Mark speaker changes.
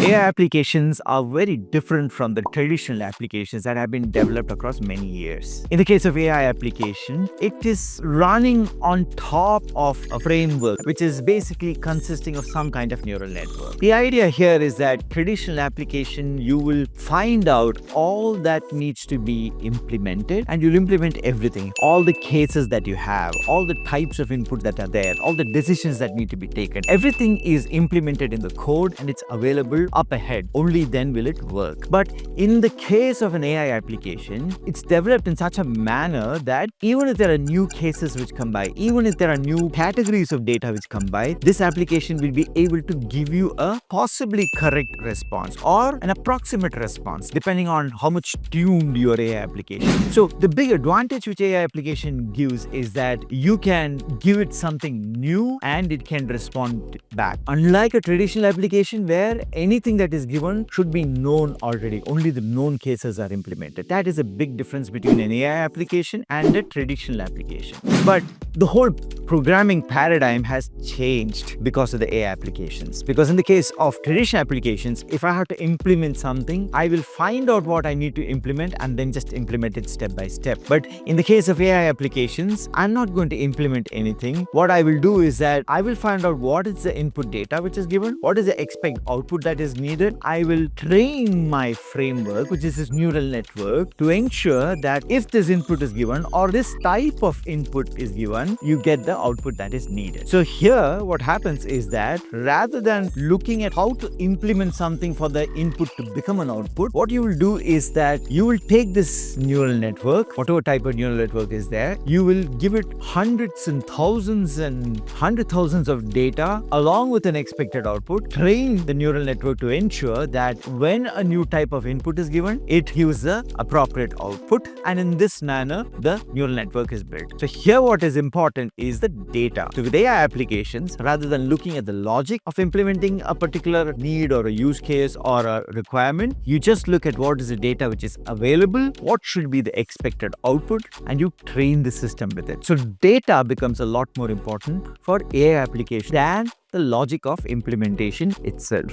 Speaker 1: AI applications are very different from the traditional applications that have been developed across many years. In the case of AI application, it is running on top of a framework which is basically consisting of some kind of neural network. The idea here is that traditional application, you will find out all that needs to be implemented and you'll implement everything, all the cases that you have, all the types of input that are there, all the decisions that need to be taken. Everything is implemented in the code and it's available up ahead. Only then will it work. But in the case of an AI application, it's developed in such a manner that even if there are new cases which come by, even if there are new categories of data which come by, this application will be able to give you a possibly correct response or an approximate response depending on how much tuned your AI application. So the big advantage which AI application gives is that you can give it something new and it can respond back. Unlike a traditional application where anything that is given should be known already, only the known cases are implemented. That is a big difference between an AI application and a traditional application. But the whole programming paradigm has changed because of the AI applications. Because in the case of traditional applications, if I have to implement something, I will find out what I need to implement and then just implement it step by step. But in the case of AI applications, I'm not going to implement anything. What I will do is that I will find out what is the input data which is given, what is the expect output that is needed. I will train my framework, which is this neural network, to ensure that if this input is given or this type of input is given, you get the output that is needed. So here what happens is that rather than looking at how to implement something for the input to become an output, what you will do is that you will take this neural network, whatever type of neural network is there, you will give it hundreds and thousands of data along with an expected output, train the neural network to ensure that when a new type of input is given, it gives the appropriate output, and in this manner the neural network is built. So here what is important is the data. So with AI applications, rather than looking at the logic of implementing a particular need or a use case or a requirement, you just look at what is the data which is available, what should be the expected output, and you train the system with it. So data becomes a lot more important for AI application than the logic of implementation itself.